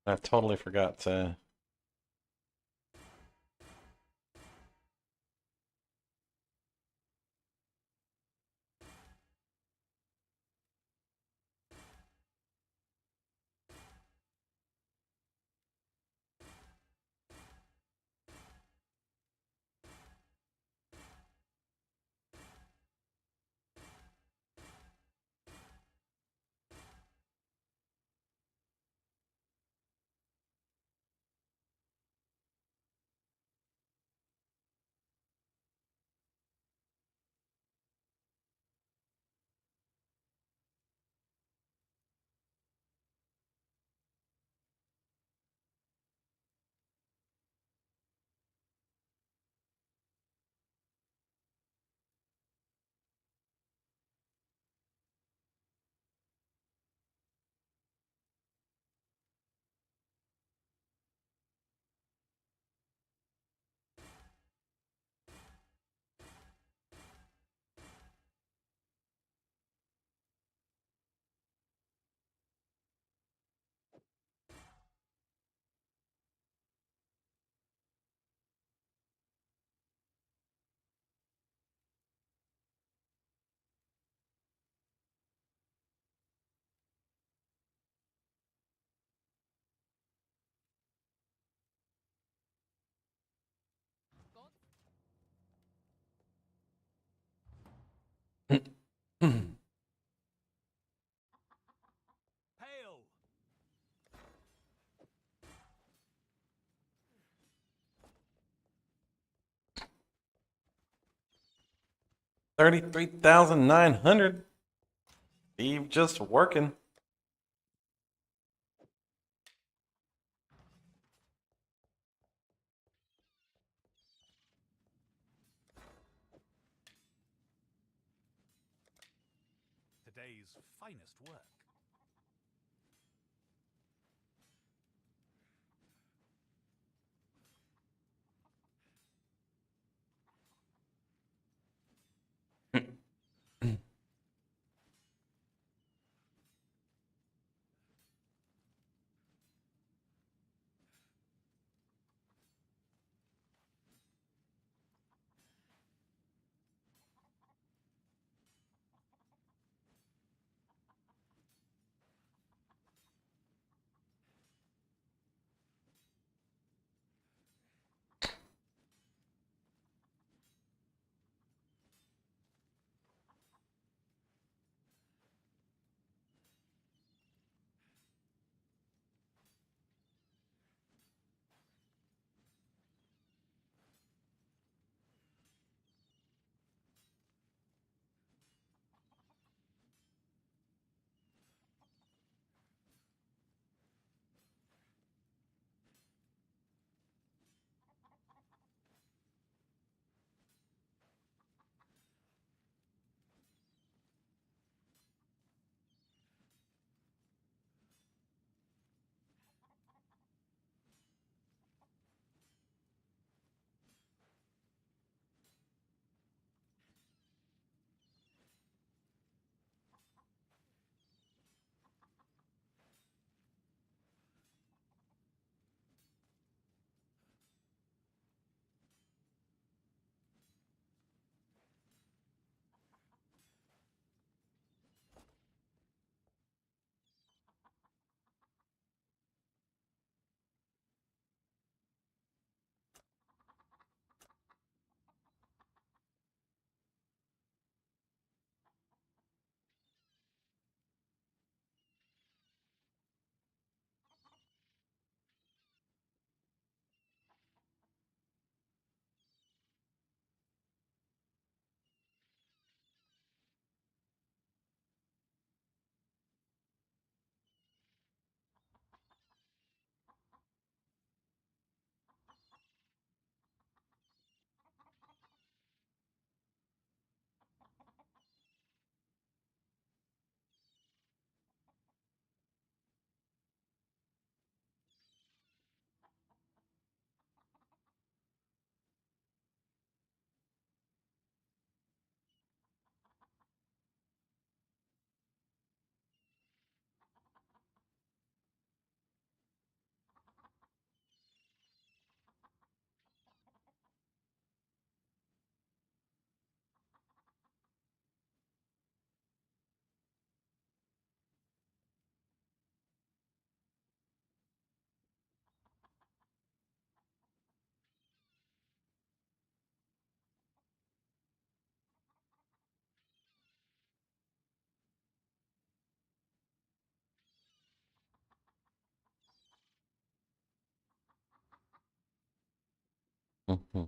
I totally forgot to. 33,900. Steve just working. Today's finest work. Mhm. Oh, hello there.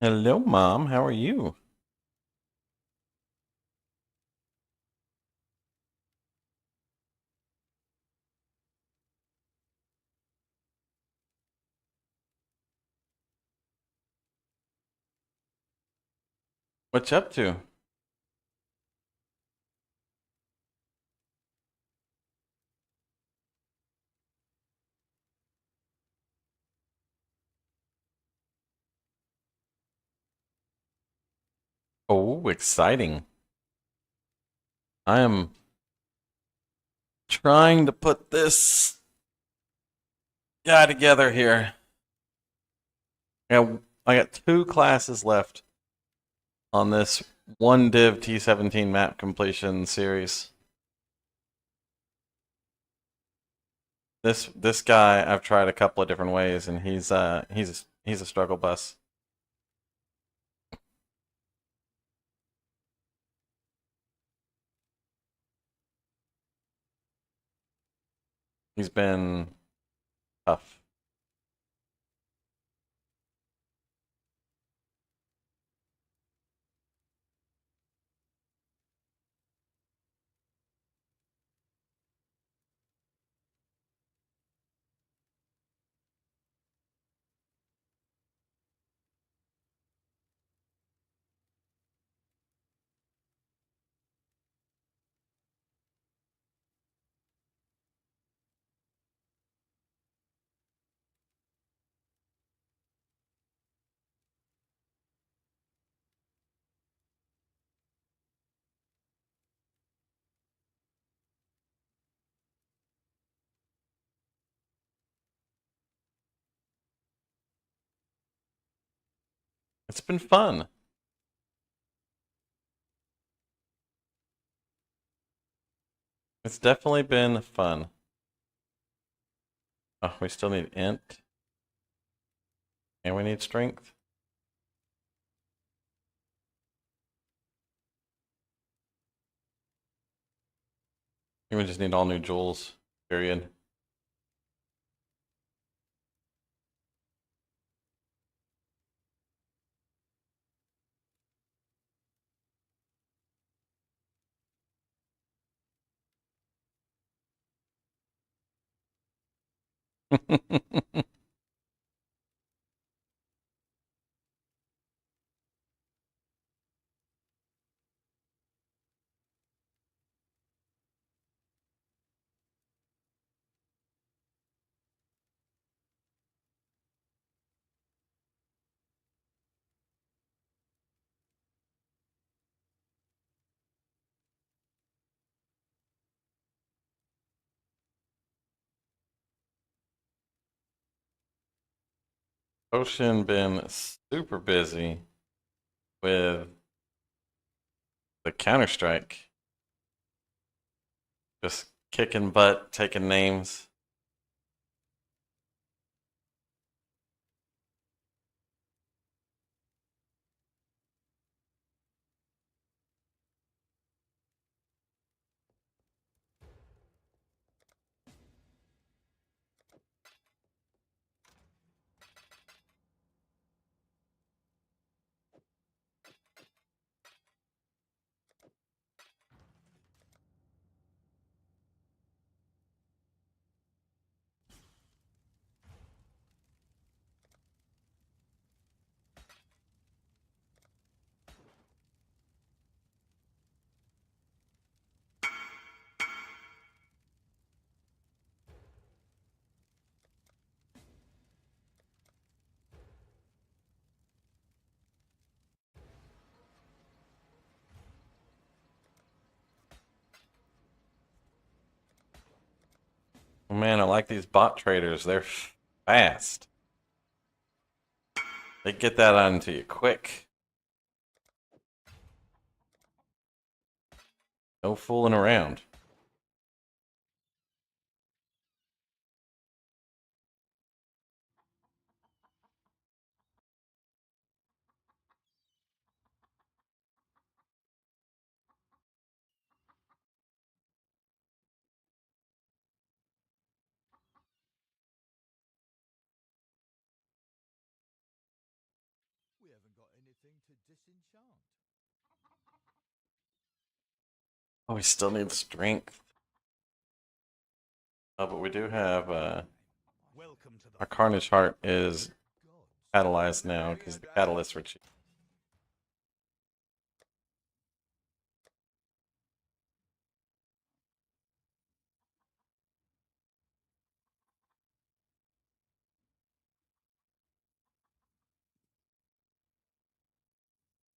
Hello, Mom. How are you? What you up to? Oh, exciting. I am trying to put this guy together here. I got two classes left on this one div T17 map completion series. This guy I've tried a couple of different ways, and he's a struggle bus. He's been tough. It's been fun. It's definitely been fun. Oh, we still need int. And we need strength. And we just need all new jewels. Period. Ocean been super busy with the Counter-Strike. Just kicking butt, taking names. Oh, man, I like these bot traders. They're fast. They get that onto you quick. No fooling around. We haven't got anything to disenchant. Oh, we still need strength. Oh, but we do have Welcome to the our Carnage Heart is gods. catalyzed now because the catalysts were cheap.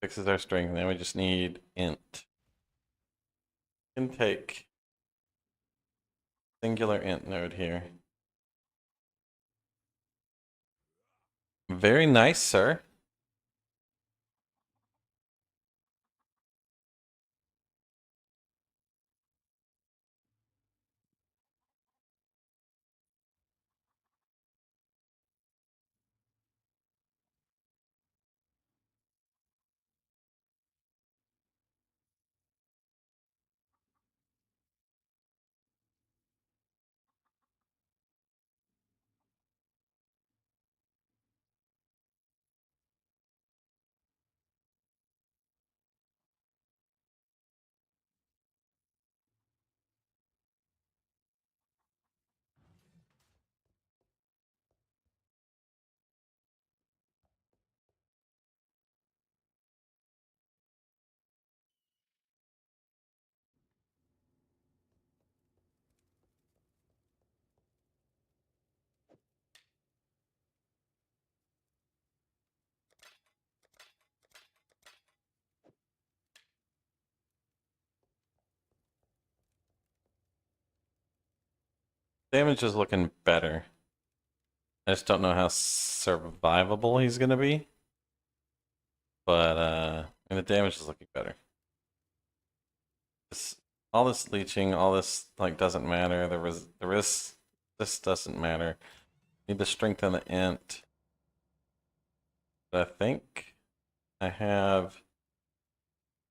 Fixes our strength. Now we just need int. Intake. Singular int node here. Very nice, sir. Damage is looking better. I just don't know how survivable he's going to be. But and the damage is looking better. All this leeching, all this like doesn't matter. The risk, this doesn't matter. Need to strengthen the int. But I think I have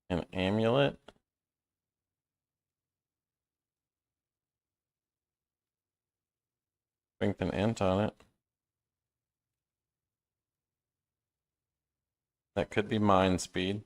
an amulet. Strengthen int on it. That could be mind speed.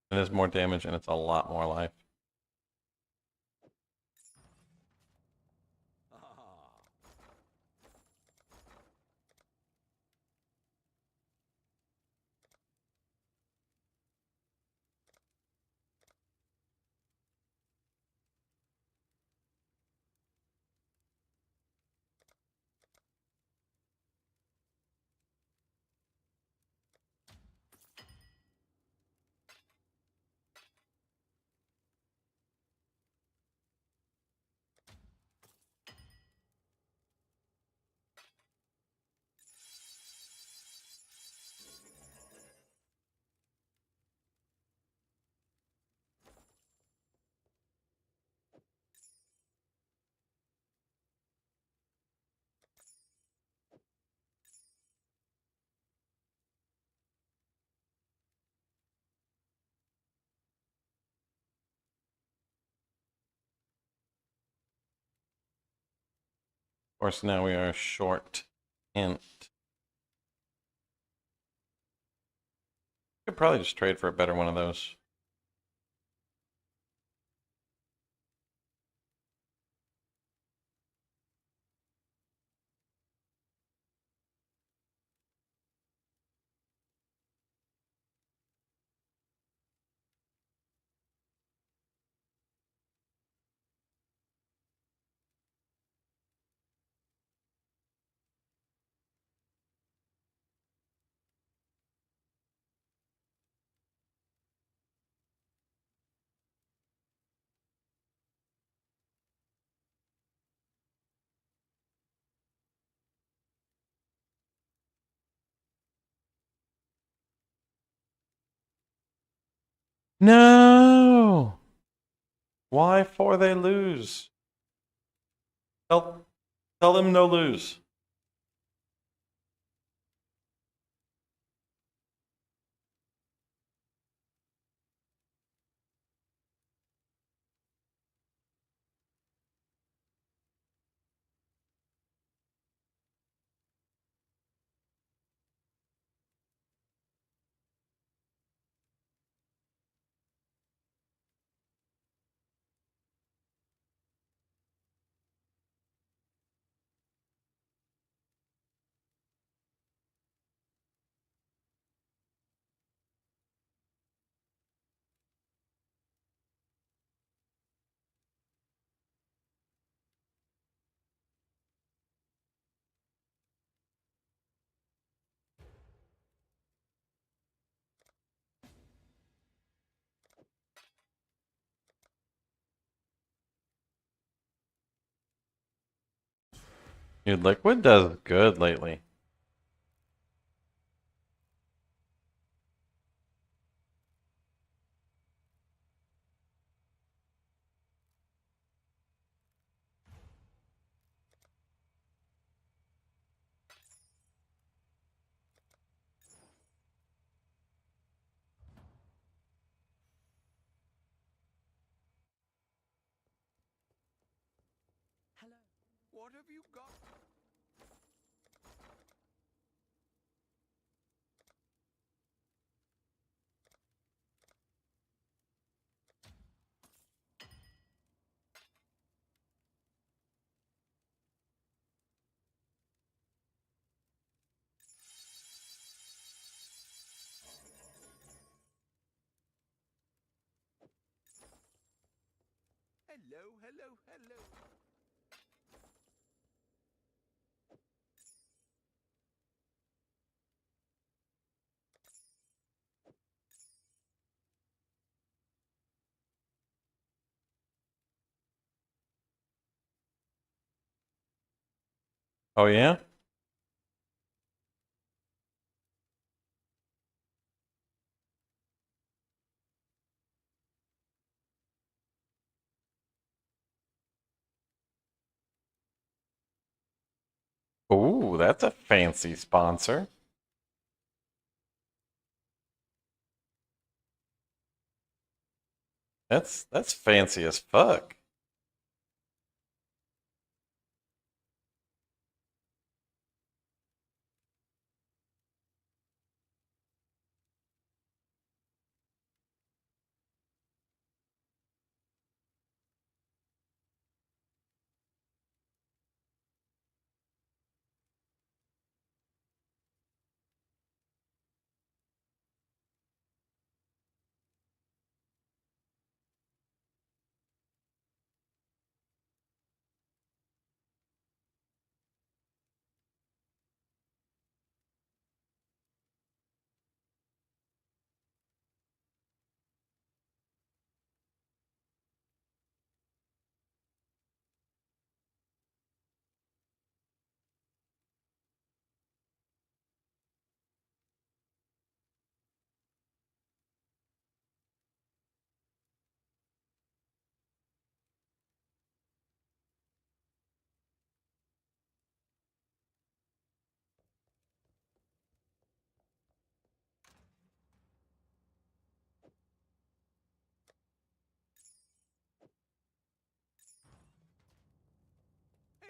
It is more damage and it's a lot more life. Of course, now we are short int. Could probably just trade for a better one of those. No! Why for they lose? Tell them no lose. Dude, Liquid does good lately. Hello. What have you got? Hello, hello, hello. Oh yeah? Ooh, that's a fancy sponsor. That's fancy as fuck.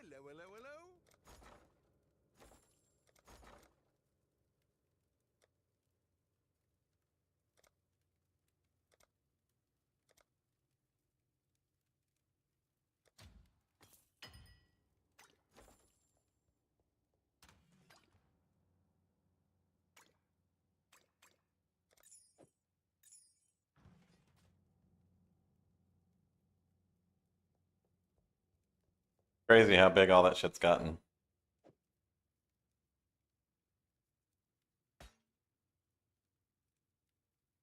Hello, hello, hello. Crazy how big all that shit's gotten.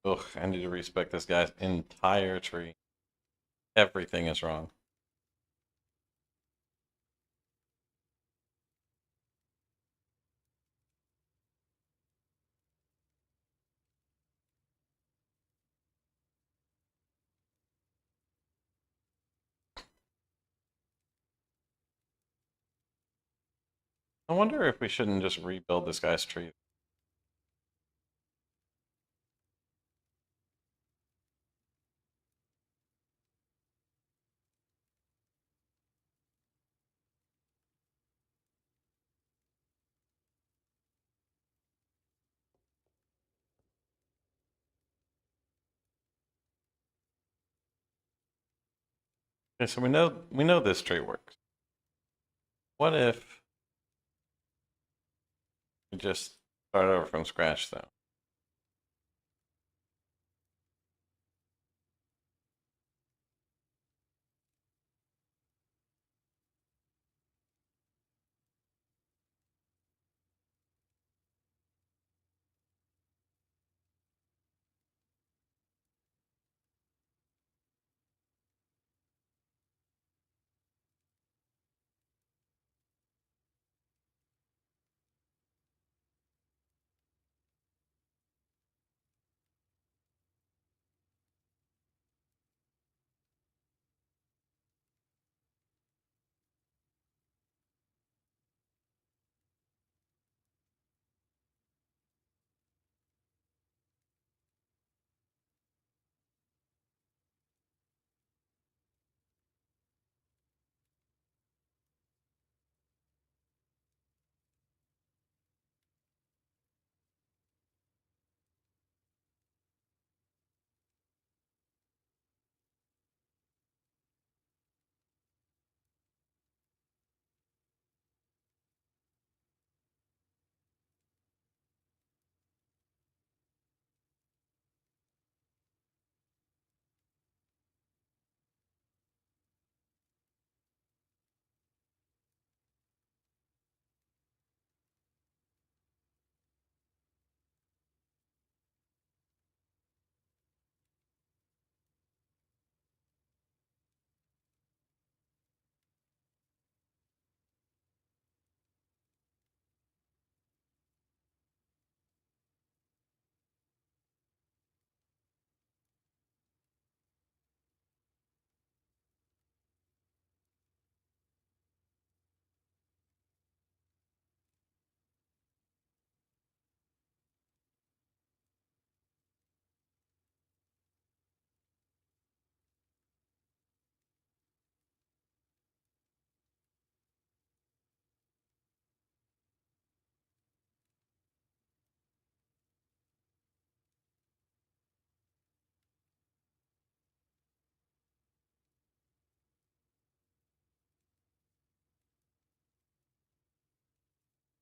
Ugh, I need to respec this guy's entire tree. Everything is wrong. I wonder if we shouldn't just rebuild this guy's tree. Okay, so we know this tree works. What if we just start over from scratch though?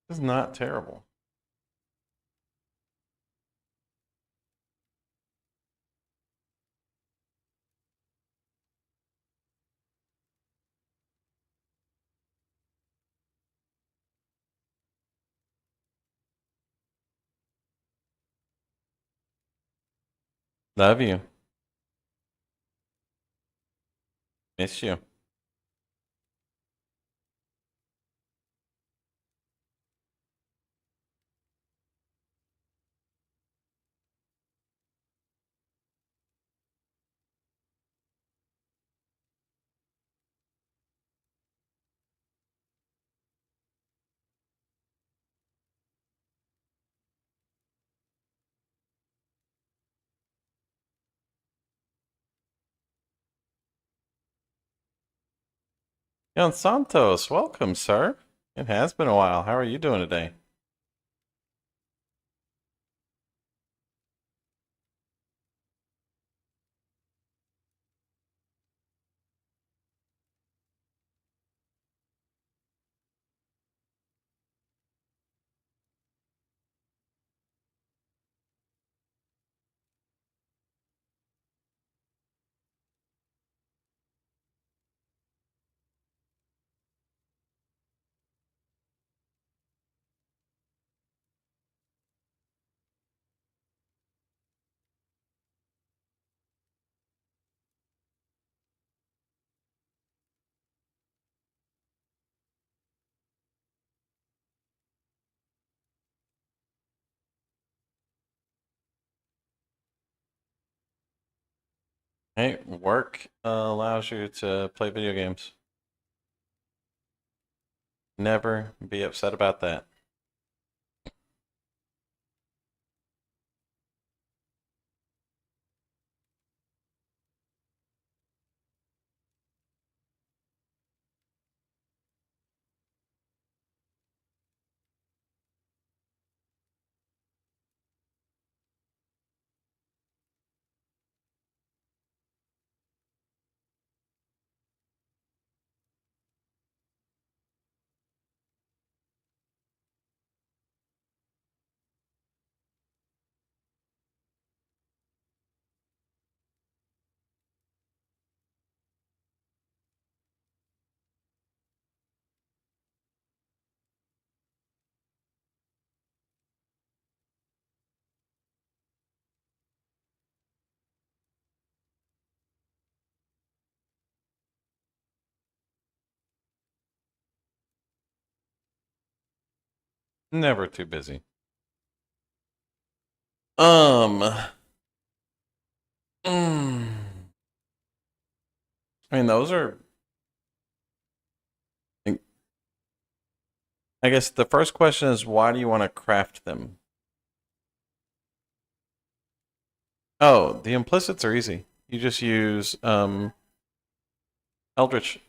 This is not terrible. Love you. Miss you. Jan Santos, welcome, sir. It has been a while. How are you doing today? Hey, work allows you to play video games. Never be upset about that. Never too busy. Mm, I mean, those are. I guess the first question is why do you want to craft them? Oh, the implicits are easy. You just use Eldritch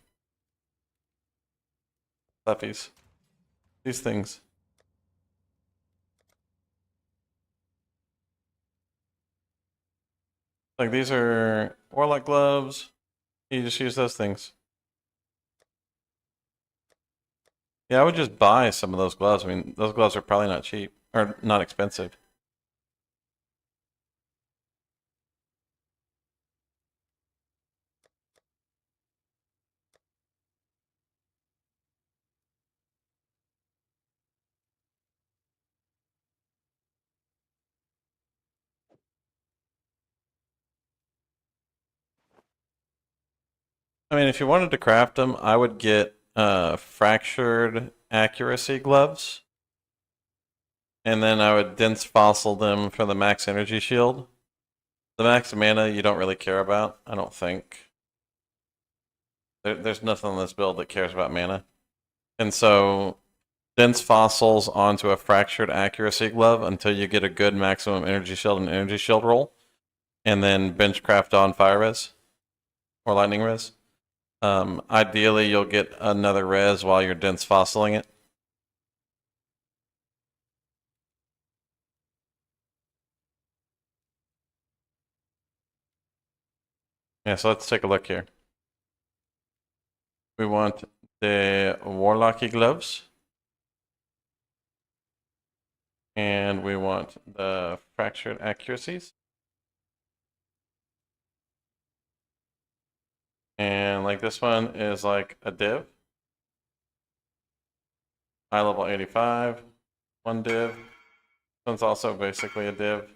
fluffies. These things. Like these are Warlock gloves. You just use those things. Yeah, I would just buy some of those gloves. I mean, those gloves are probably not cheap or not expensive. I mean, if you wanted to craft them, I would get fractured accuracy gloves, and then I would dense fossil them for the max energy shield. The max mana you don't really care about, I don't think. There's nothing on this build that cares about mana. And so dense fossils onto a fractured accuracy glove until you get a good maximum energy shield and energy shield roll, and then benchcraft on fire res or lightning res. Ideally, you'll get another res while you're dense fossiling it. Yeah, so let's take a look here. We want the Warlocky gloves. And we want the fractured accuracies. And like this one is like a div. High level 85, one div. This one's also basically a div.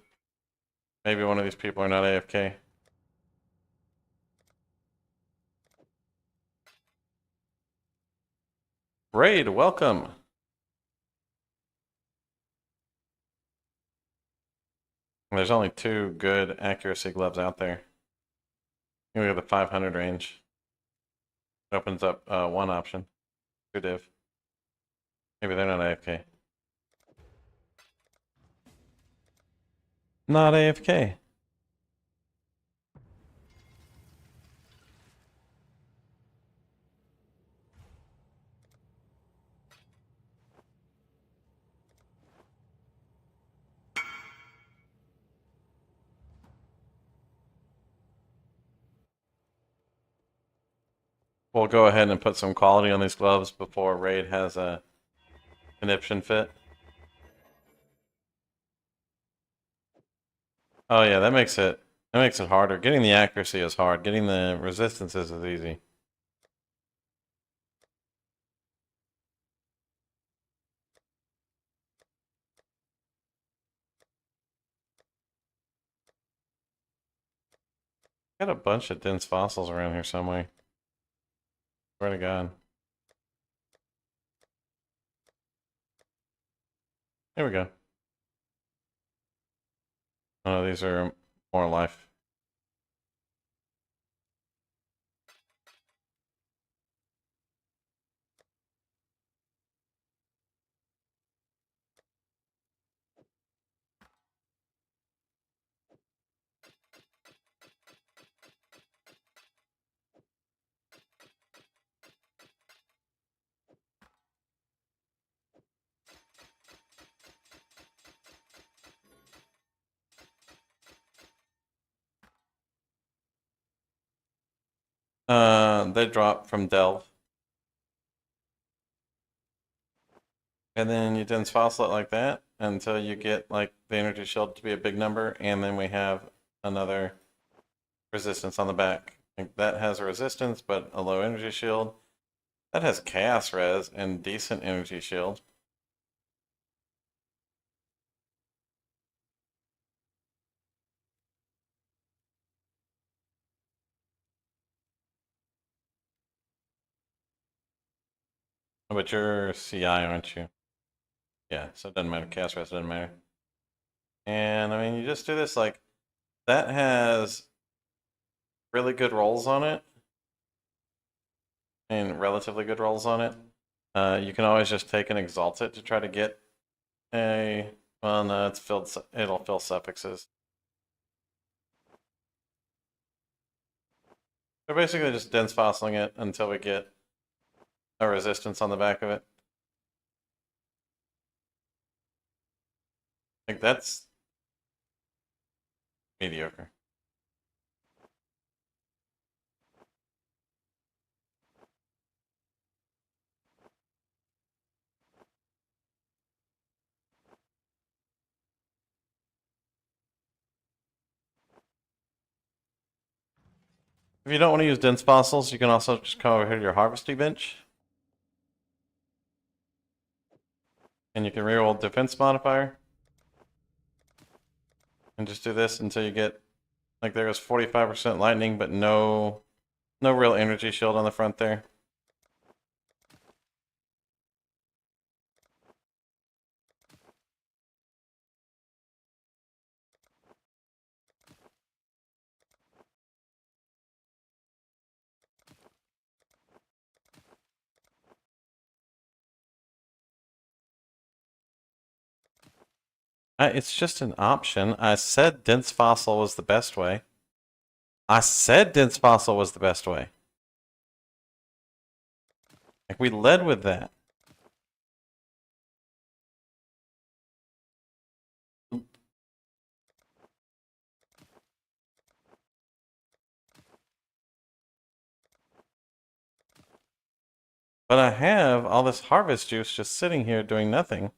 Maybe one of these people are not AFK. Raid, welcome. There's only 2 good accuracy gloves out there. You look at the 500 range. It opens up one option. 2 div. Maybe they're not AFK. Not AFK. We'll go ahead and put some quality on these gloves before Raid has a conniption fit. Oh yeah, that makes it harder. Getting the accuracy is hard. Getting the resistances is easy. Got a bunch of dense fossils around here somewhere. Swear to God. Here we go. Oh, these are more life. They drop from Delve. And then you dense fossil it like that until you get like the energy shield to be a big number, and then we have another resistance on the back. Like that has a resistance, but a low energy shield. That has chaos res and decent energy shield. But you're CI, aren't you? Yeah, so it doesn't matter. Chaos res doesn't matter. And I mean, you just do this like that has really good rolls on it, and relatively good rolls on it. You can always just take and exalt it to try to get a. Well, no, it's filled. It'll fill suffixes. We're basically just dense fossiling it until we get a resistance on the back of it. Like that's mediocre. If you don't want to use dense fossils, you can also just come over here to your harvesting bench. And you can reroll defense modifier. And just do this until you get, like there was 45% lightning, but no real energy shield on the front there. It's just an option. I said dense fossil was the best way. I said dense fossil was the best way. Like we led with that. But I have all this harvest juice just sitting here doing nothing.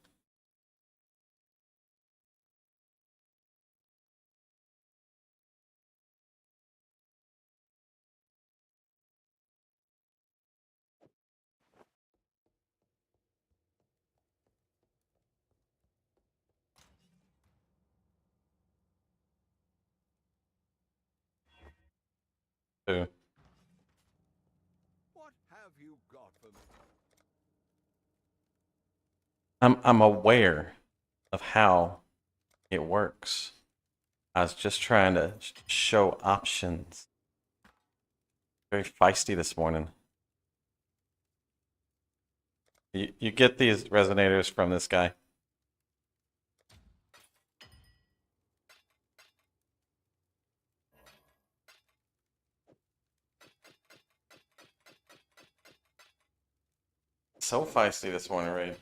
too. What have you got for me? I'm aware of how it works. I was just trying to show options. Very feisty this morning. You get these resonators from this guy. So feisty this morning, Raid.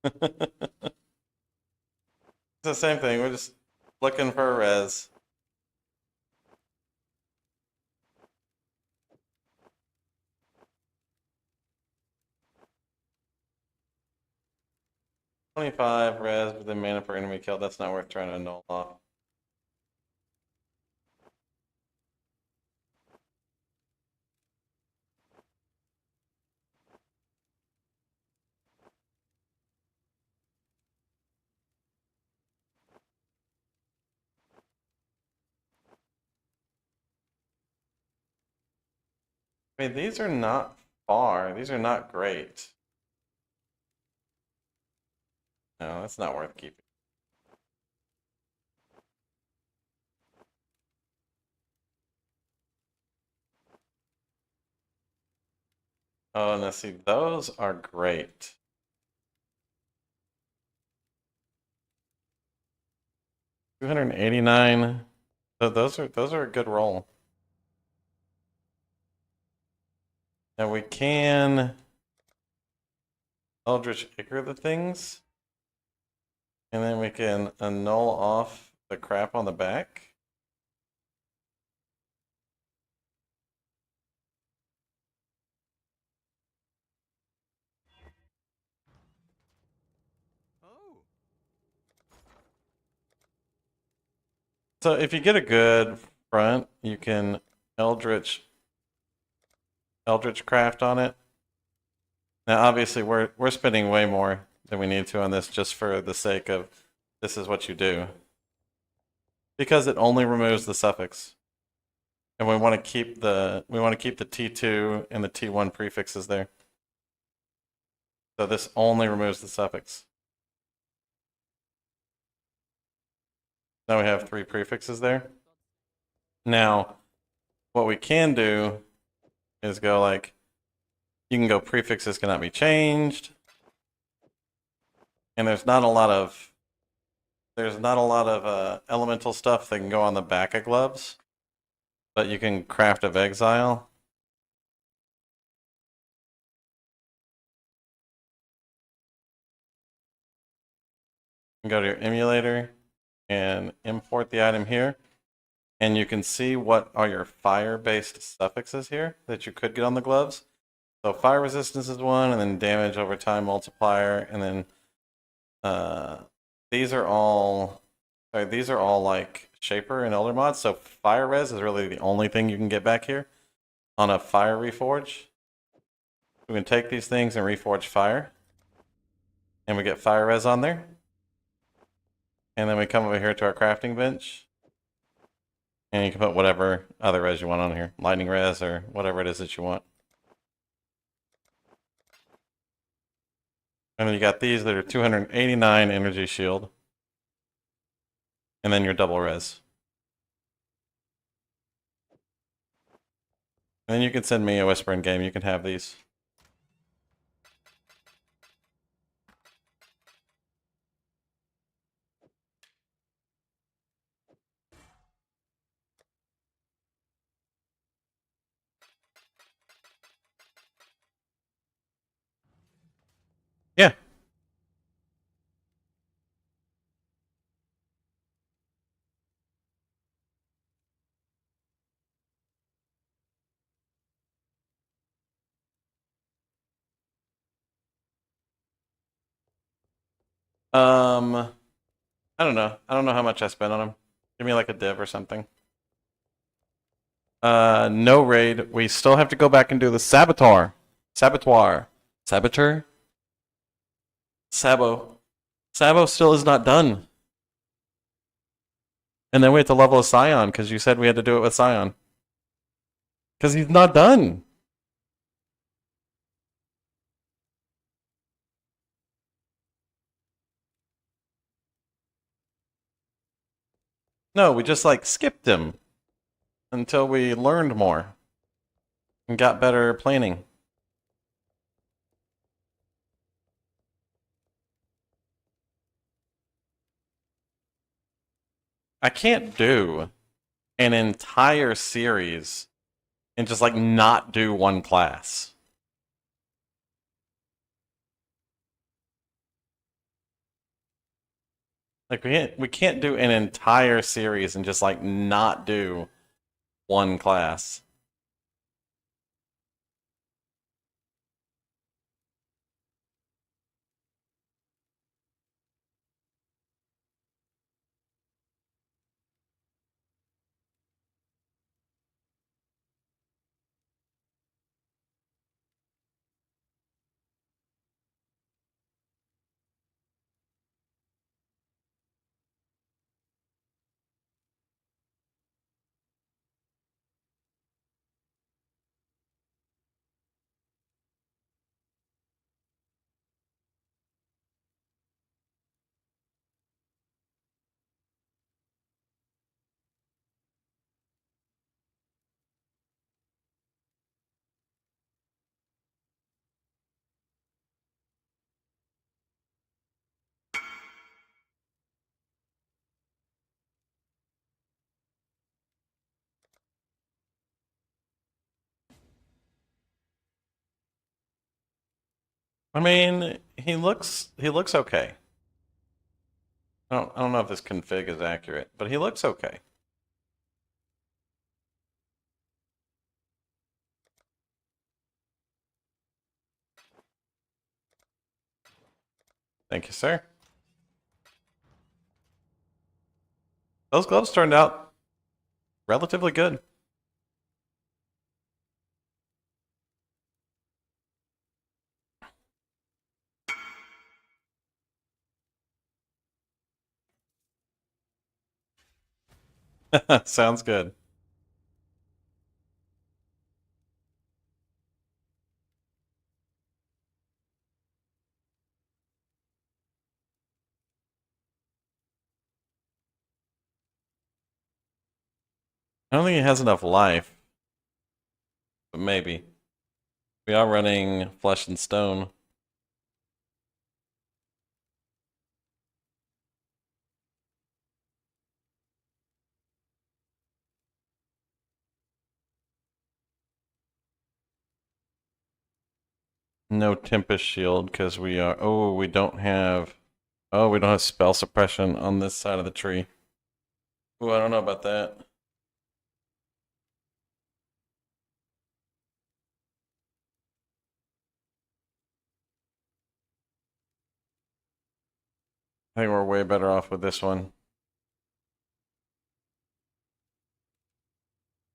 It's the same thing. We're just looking for a res. $25 res with the mana per enemy killed. That's not worth trying to annul off. I mean, these are not far. These are not great. No, that's not worth keeping. Oh, and let's see, those are great. $289. So those are a good roll. And we can Eldritch Ichor the things. And then we can annul off the crap on the back. Oh, So if you get a good front, you can Eldritch Craft on it. Now obviously we're spending way more than we need to on this just for the sake of this is what you do. Because it only removes the suffix. And we want to keep the T2 and the T1 prefixes there. So this only removes the suffix. Now we have 3 prefixes there. Now, what we can do is go like, you can go prefixes cannot be changed. And there's not a lot of elemental stuff that can go on the back of gloves. But you can Path of Exile. You can go to your emulator and import the item here. And you can see what are your fire-based suffixes here that you could get on the gloves. So fire resistance is one, and then damage over time multiplier, and then these are all like Shaper and Elder mods. So fire res is really the only thing you can get back here on a fire reforge. We can take these things and reforge fire, and we get fire res on there. And then we come over here to our crafting bench. And you can put whatever other res you want on here. Lightning res or whatever it is that you want. And then you got these that are 289 energy shield. And then your double res. And then you can send me a whisper in game. You can have these. Yeah. I don't know. I don't know how much I spent on him. Give me like a div or something. No raid. We still have to go back and do the Saboteur. Saboteur? Sabo. Sabo still is not done. And then we have to level a Scion because you said we had to do it with Scion. Because he's not done. No, we just like skipped him until we learned more and got better planning. I can't do an entire series and just like not do one class. Like we can't do an entire series and just like not do one class. I mean, he looks okay. I don't know if this config is accurate, but he looks okay. Thank you, sir. Those gloves turned out relatively good. Sounds good. I don't think he has enough life, but maybe. We are running Flesh and Stone. No Tempest Shield because we are. Oh, we don't have. Oh, we don't have spell suppression on this side of the tree. Oh, I don't know about that. I think we're way better off with this one.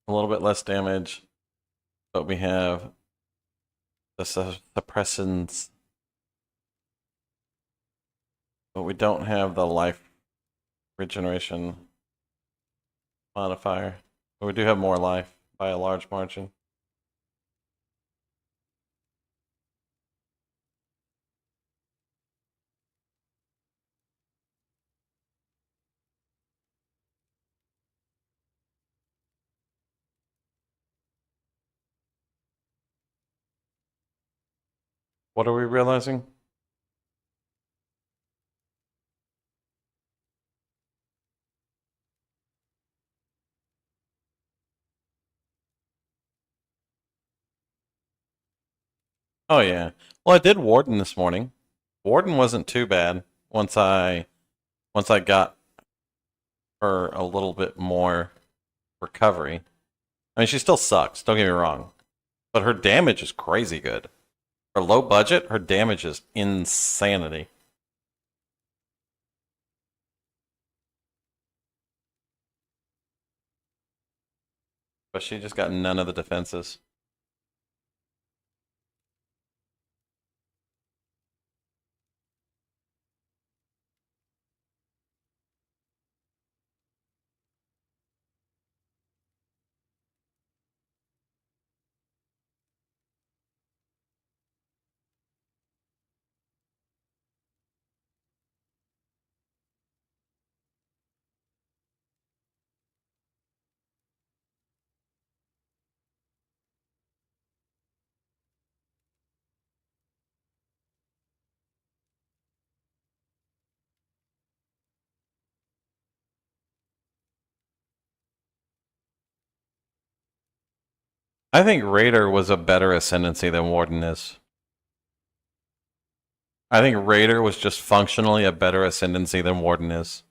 A little bit less damage, but we have the suppressants. But we don't have the life regeneration modifier. But we do have more life by a large margin. What are we realizing? Oh yeah. Well, I did Warden this morning. Warden wasn't too bad once I got her a little bit more recovery. I mean, she still sucks, don't get me wrong. But her damage is crazy good. For low budget, her damage is insanity. but she just got none of the defenses. I think Raider was a better ascendancy than Warden is. I think Raider was just functionally a better ascendancy than Warden is.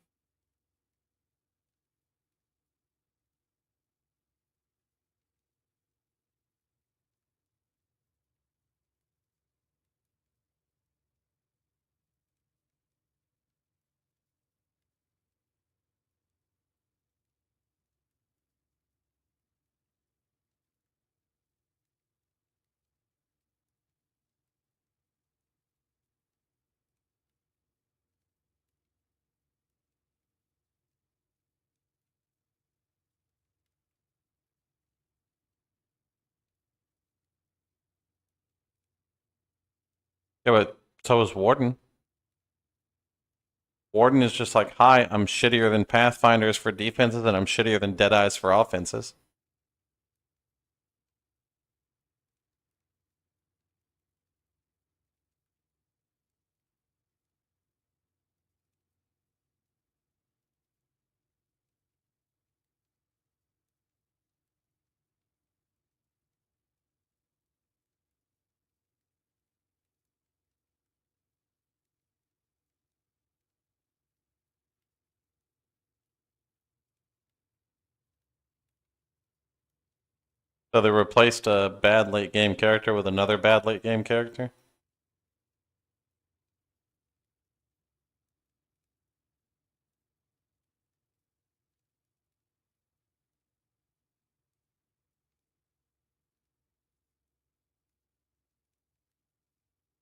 Yeah, but so is Warden. Warden is just like, hi, I'm shittier than Pathfinders for defenses, and I'm shittier than Deadeyes for offenses. So they replaced a bad late game character with another bad late game character?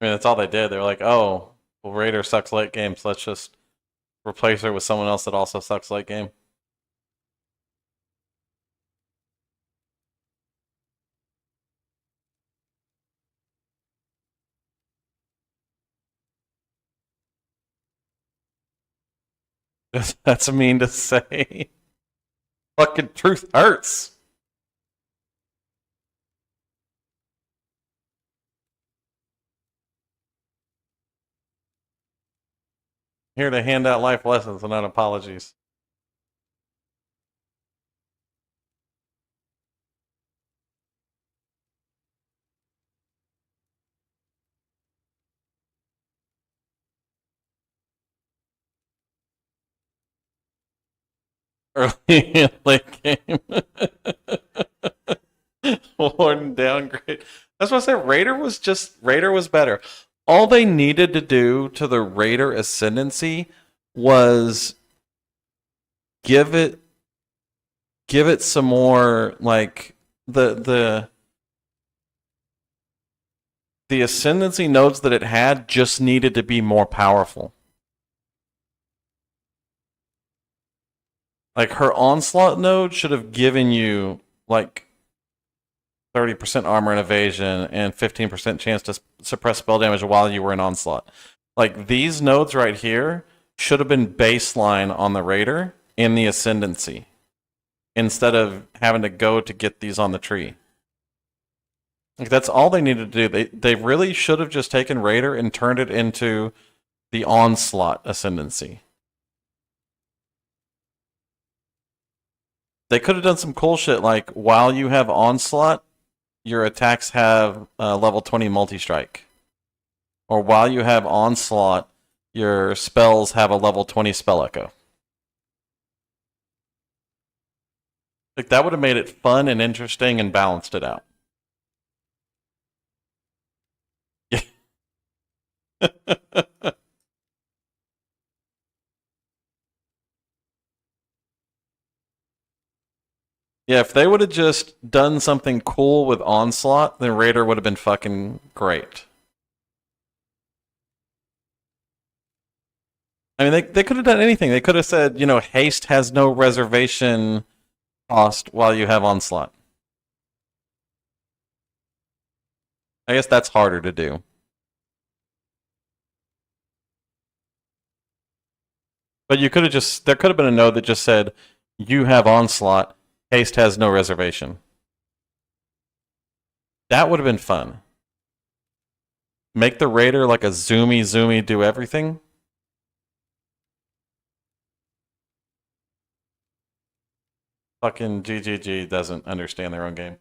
I mean, that's all they did. They were like, oh, well, Raider sucks late game, so let's just replace her with someone else that also sucks late game. That's mean to say. Fucking truth hurts. Here to hand out life lessons and not apologies. Early and late game. Warden downgrade. That's what I said. Raider was better. All they needed to do to the Raider ascendancy was give it some more, like, the ascendancy nodes that it had just needed to be more powerful. Like, her onslaught node should have given you like 30% armor and evasion and 15% chance to suppress spell damage while you were in onslaught. Like, these nodes right here should have been baseline on the Raider in the ascendancy instead of having to go to get these on the tree. Like, that's all they needed to do. They really should have just taken Raider and turned it into the onslaught ascendancy. They could have done some cool shit like, while you have onslaught, your attacks have level 20 multi-strike. Or while you have onslaught, your spells have a level 20 spell echo. Like, that would have made it fun and interesting and balanced it out. Yeah. Yeah, if they would have just done something cool with Onslaught, then Raider would have been fucking great. I mean, they could have done anything. They could have said, you know, haste has no reservation cost while you have Onslaught. I guess that's harder to do. But you could have just, there could have been a node that just said, you have Onslaught, haste has no reservation. That would have been fun. Make the Raider like a zoomy, do everything. Fucking GGG doesn't understand their own game.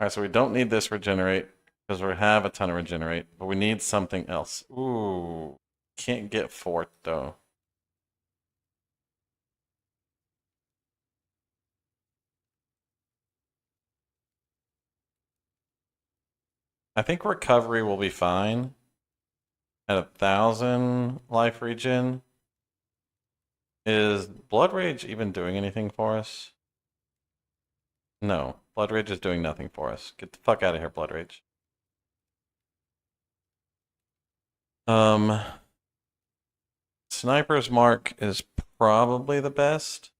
Alright, so we don't need this regenerate, because we have a ton of regenerate, but we need something else. Ooh. Can't get fort, though. I think recovery will be fine. At 1,000 life regen. Is Blood Rage even doing anything for us? No. Blood Rage is doing nothing for us. Get the fuck out of here, Blood Rage. Sniper's Mark is probably the best.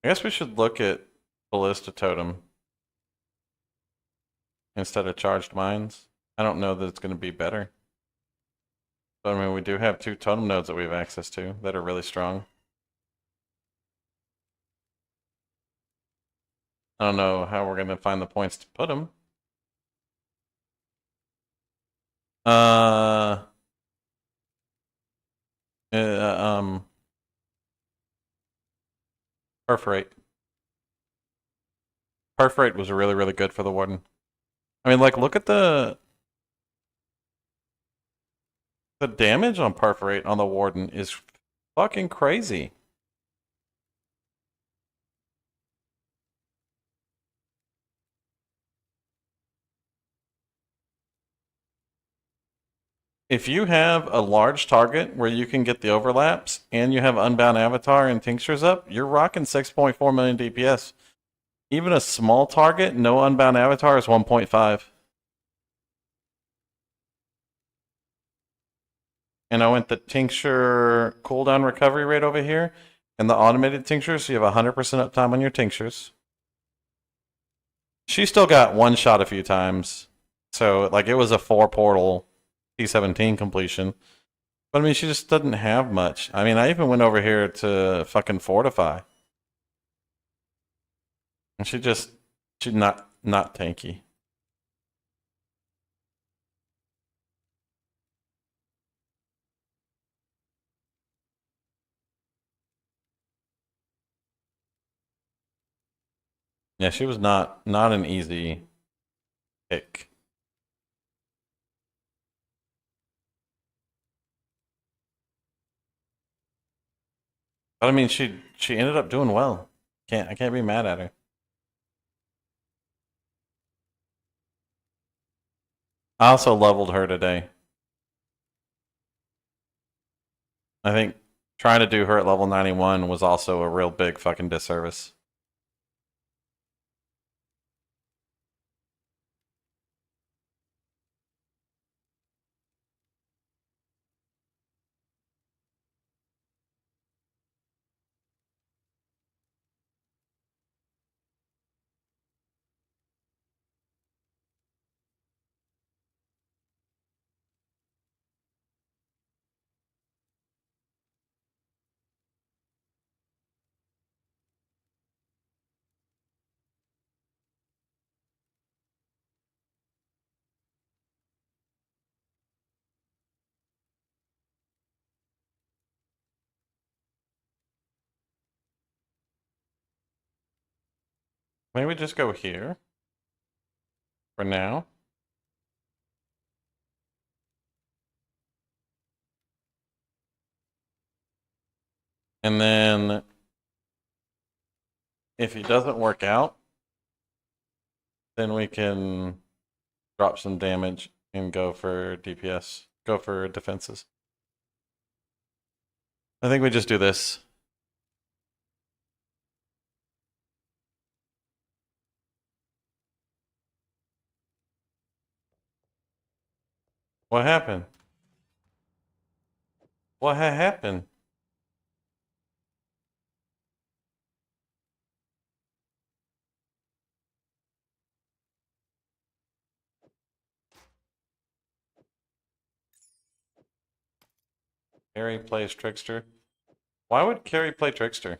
I guess we should look at Ballista Totem instead of Charged Mines. I don't know that it's going to be better. But I mean, we do have 2 totem nodes that we have access to that are really strong. I don't know how we're going to find the points to put them. Perforate. Perforate was really good for the Warden. I mean, like, look at the damage on Perforate on the Warden is fucking crazy. If you have a large target where you can get the overlaps and you have Unbound Avatar and Tinctures up, you're rocking 6.4 million DPS. Even a small target, no Unbound Avatar is 1.5. And I went the Tincture cooldown recovery rate over here and the automated tinctures, so you have 100% uptime on your tinctures. She still got one shot a few times. So, like, it was a 4 portal T17 completion. But I mean, she just doesn't have much. I mean, I even went over here to fucking fortify. And she's not tanky. Yeah, she was not an easy pick. But I mean, she ended up doing well. I can't be mad at her. I also leveled her today. I think trying to do her at level 91 was also a real big fucking disservice. Maybe we just go here for now. And then if it doesn't work out, then we can drop some damage and go for DPS. Go for defenses. I think we just do this. What happened? What happened? Carrie plays Trickster. Why would Carrie play Trickster?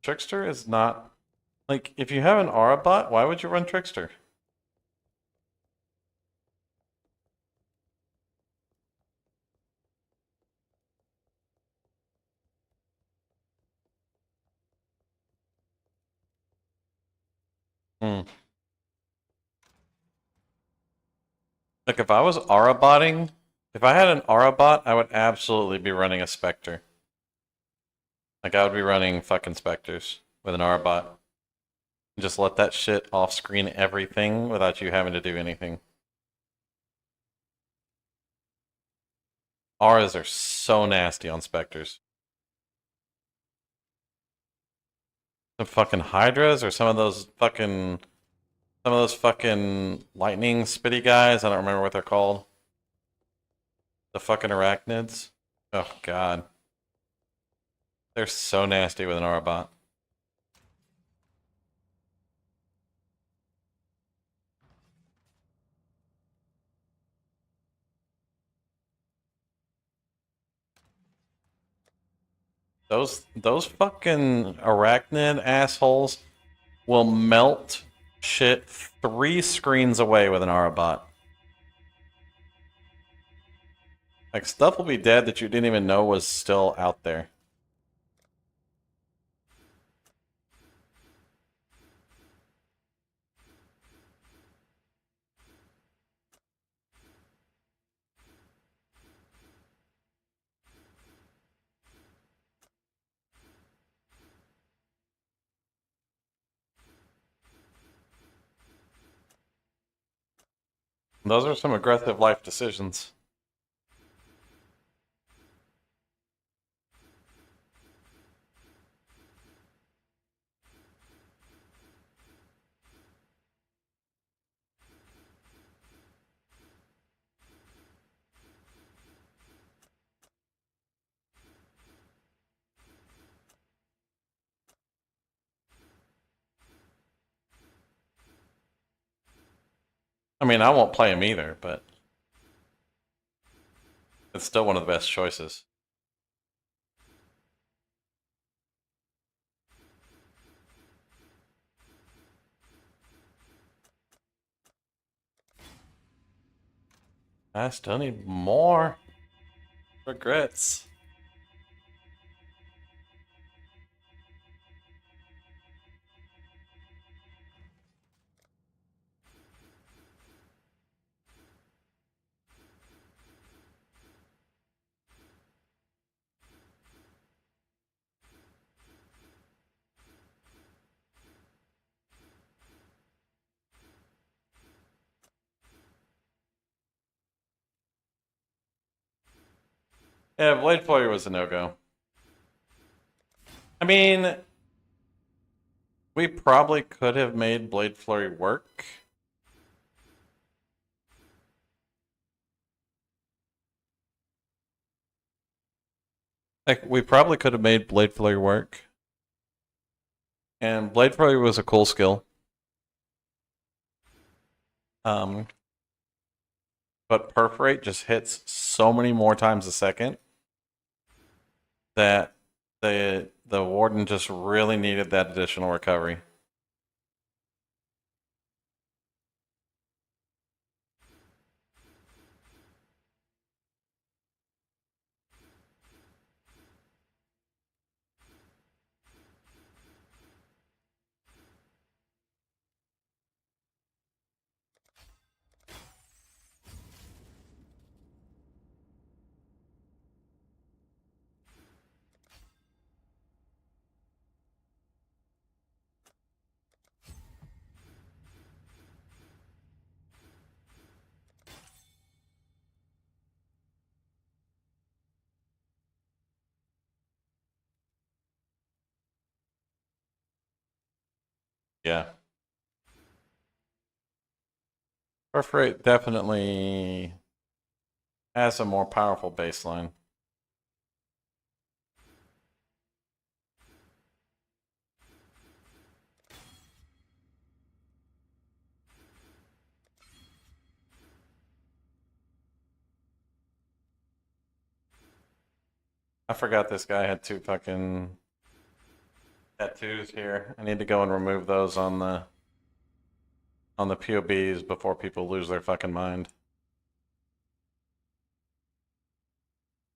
Trickster is not... Like, if you have an Aura bot, why would you run Trickster? Hmm. Like, if I was Aura botting, if I had an Aura bot, I would absolutely be running a Spectre. Like, I would be running fucking Spectres with an Aura bot. Just let that shit off screen everything without you having to do anything. Auras are so nasty on Spectres. Some fucking Hydras or some of those fucking lightning spitty guys. I don't remember what they're called. The fucking arachnids. Oh god. They're so nasty with an Aura bot. Those fucking arachnid assholes will melt shit 3 screens away with an Aura bot. Like, stuff will be dead that you didn't even know was still out there. Those are some aggressive life decisions. I mean, I won't play him either, but it's still one of the best choices. I still need more regrets. Yeah, Blade Flurry was a no-go. I mean, we probably could have made Blade Flurry work. Like, we probably could have made Blade Flurry work. And Blade Flurry was a cool skill. But Perforate just hits so many more times a second that the Warden just really needed that additional recovery. Yeah. Birth rate definitely has a more powerful baseline. I forgot this guy had 2 fucking tattoos here. I need to go and remove those on the POBs before people lose their fucking mind.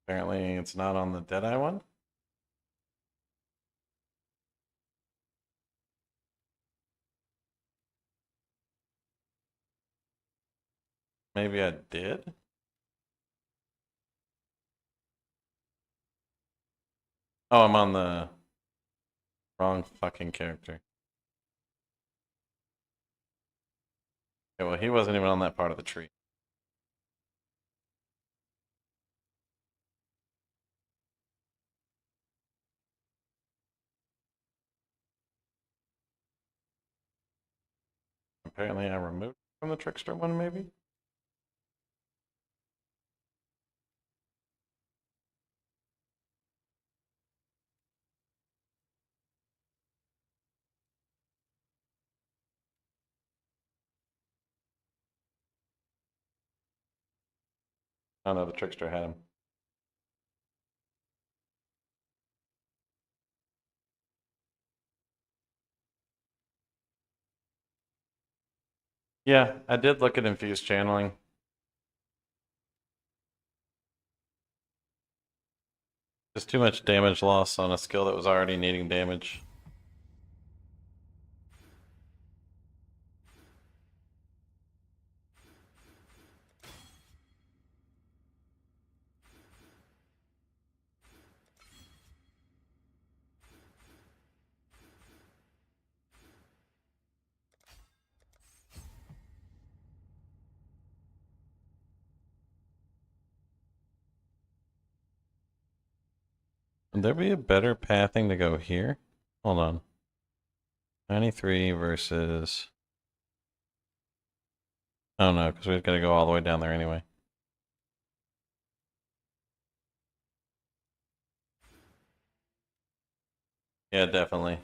Apparently it's not on the Deadeye one. Maybe I did? Oh, I'm on the wrong fucking character. Okay, well, he wasn't even on that part of the tree. Apparently I removed from the Trickster one, maybe? Oh no, the Trickster had him. Yeah, I did look at infused channeling. Just too much damage loss on a skill that was already needing damage. Would there be a better pathing to go here? Hold on. 93 versus... Oh no, because we've got to go all the way down there anyway. Yeah, definitely.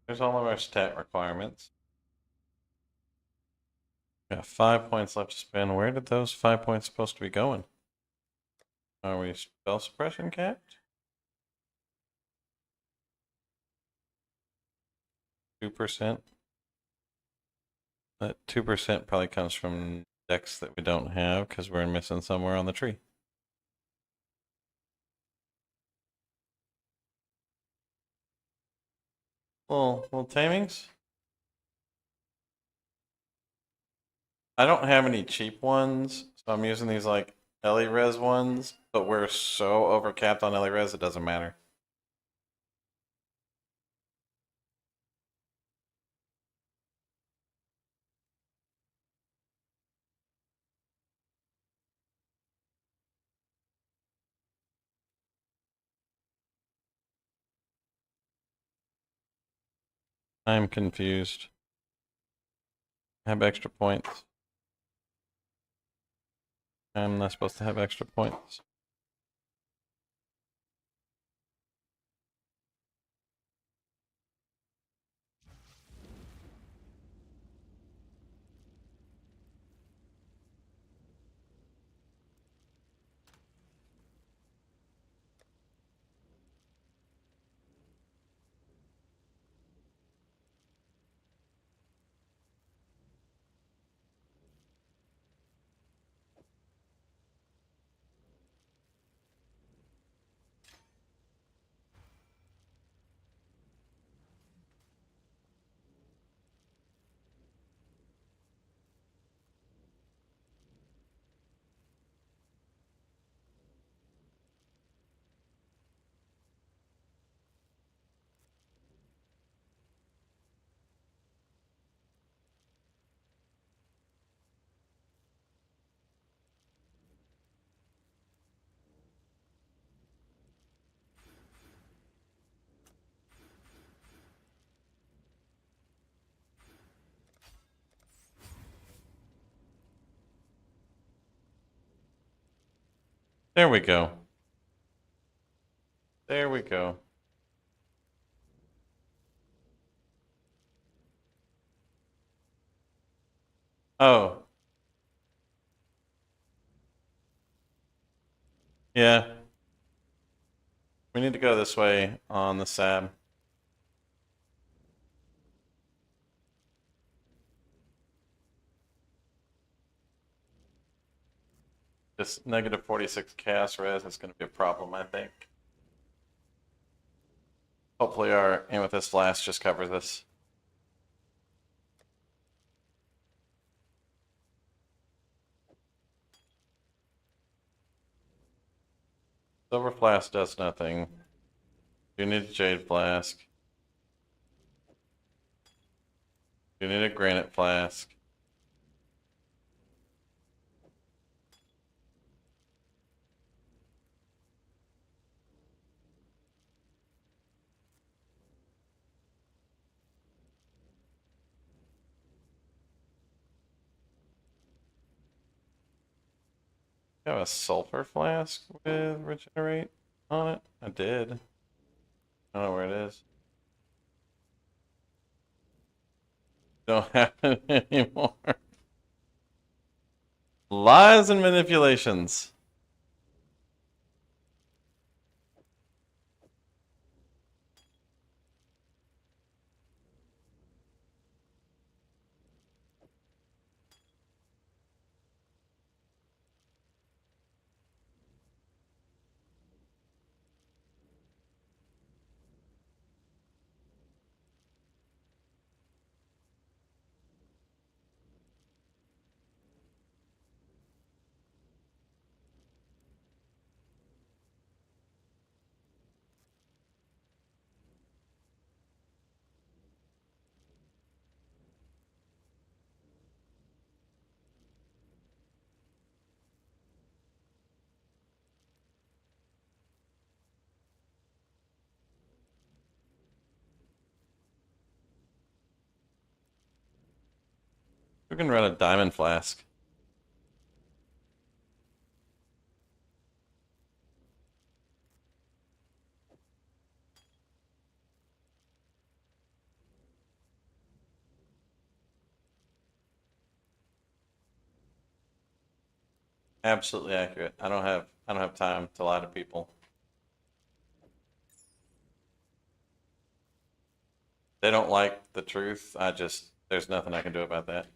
There's all of our stat requirements. Got 5 points left to spend. Where did those 5 points supposed to be going? Are we spell suppression capped? 2%? That 2% probably comes from decks that we don't have because we're missing somewhere on the tree. Little tamings. I don't have any cheap ones, so I'm using these like Res ones, but we're so overcapped on Res it doesn't matter. I'm confused. I have extra points. I'm not supposed to have extra points. There we go. There we go. Oh. Yeah. We need to go this way on the SAB. This negative 46 chaos res is going to be a problem, I think. Hopefully our Amethyst Flask just covers this. Silver Flask does nothing. You need a Jade Flask. You need a Granite Flask. I have a Sulfur Flask with Regenerate on it? I did. I don't know where it is. Don't have it anymore. Lies and manipulations. We can run a Diamond Flask. Absolutely accurate. I don't have time to lie to people. They don't like the truth. There's nothing I can do about that.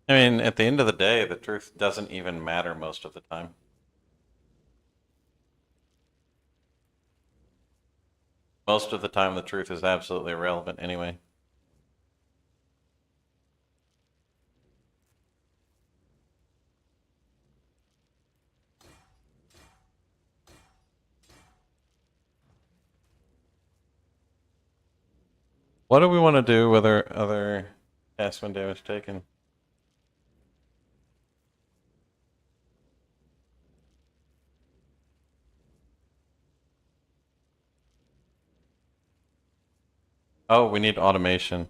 I mean, at the end of the day, the truth doesn't even matter most of the time. Most of the time, the truth is absolutely irrelevant anyway. What do we want to do with our other cast damage taken? Oh, we need automation.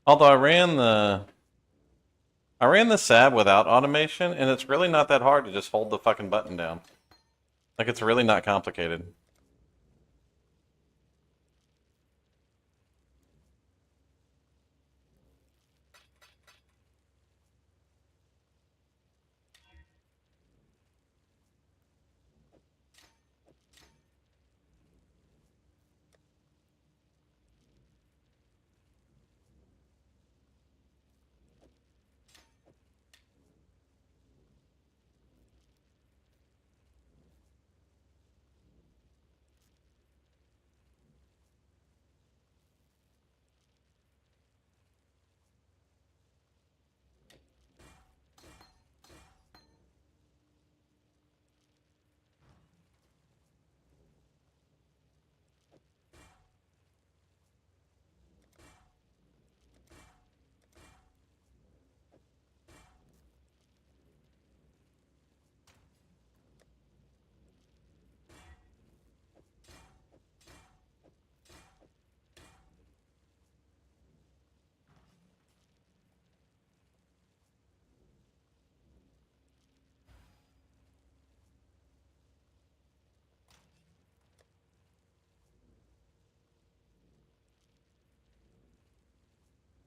Although I ran the SAB without automation, and it's really not that hard to just hold the fucking button down. Like, it's really not complicated.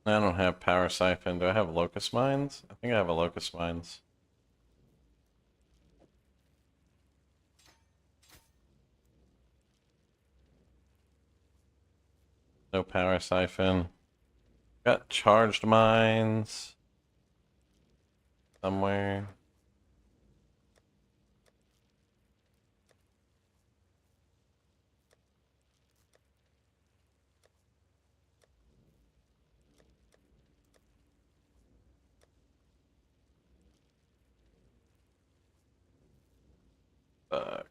I don't have power siphon. Do I have locust mines? I think I have a locust mines. No power siphon. Got charged mines somewhere. Fuck.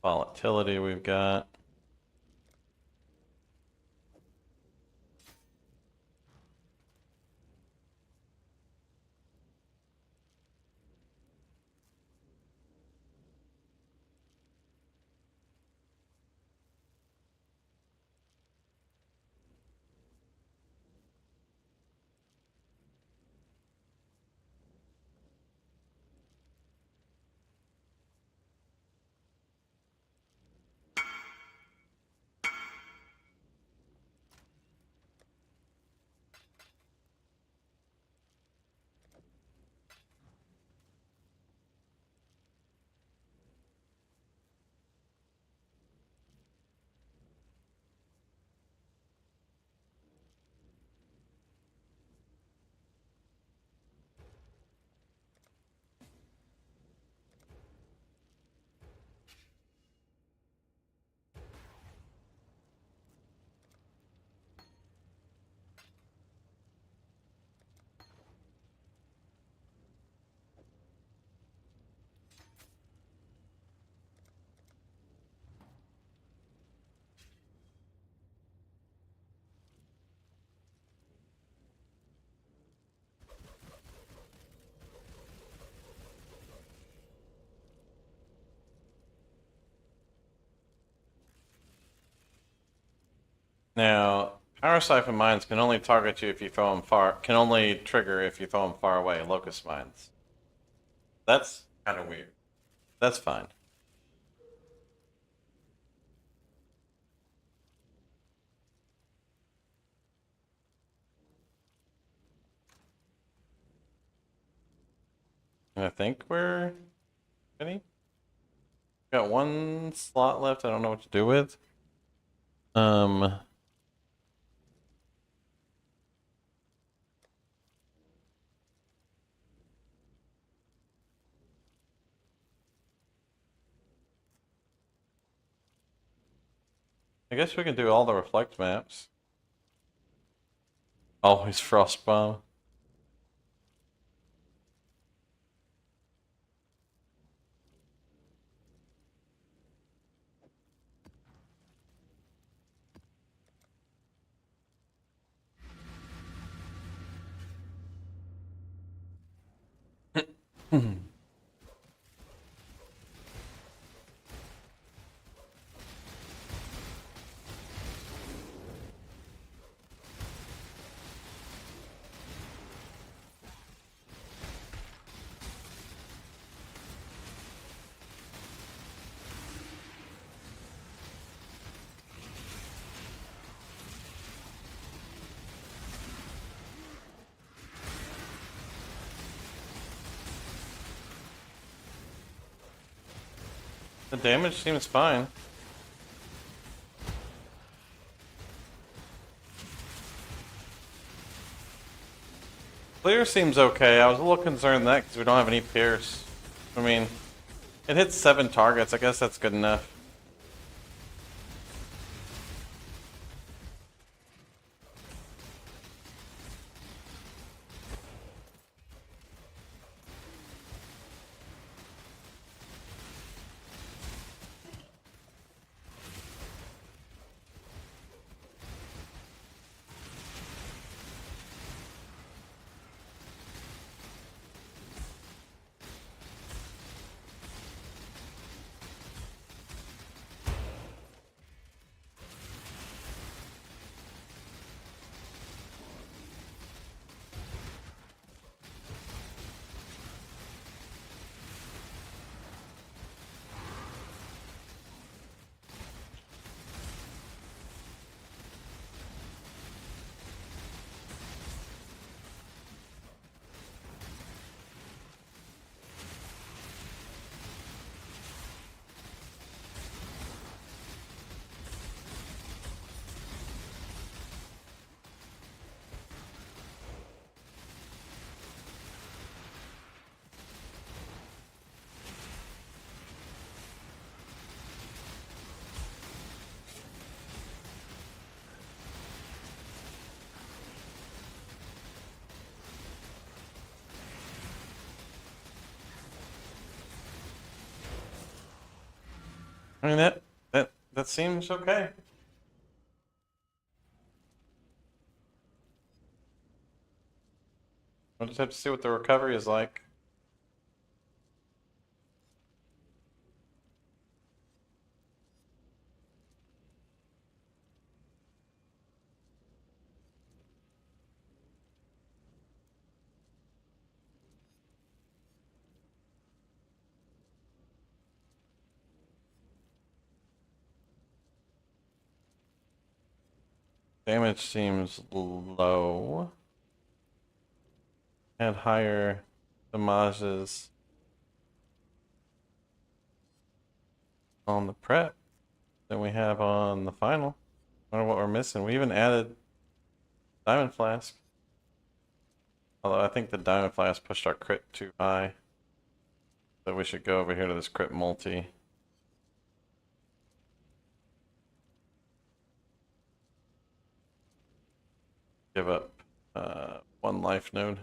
Volatility we've got. Now, power siphon mines can only target you if you throw them far. Can only trigger if you throw them far away. Locust mines. That's kind of weird. That's fine. And I think we're ready. Got one slot left. I don't know what to do with. I guess we can do all the reflect maps. Always frostbomb. The damage seems fine. Clear seems okay. I was a little concerned that because we don't have any pierce. I mean, it hits 7 targets. I guess that's good enough. I mean that seems okay. We'll just have to see what the recovery is like. Damage seems low. Had higher damages on the prep than we have on the final. I wonder what we're missing. We even added Diamond Flask. Although I think the Diamond Flask pushed our crit too high. So we should go over here to this crit multi. Give up 1 life node.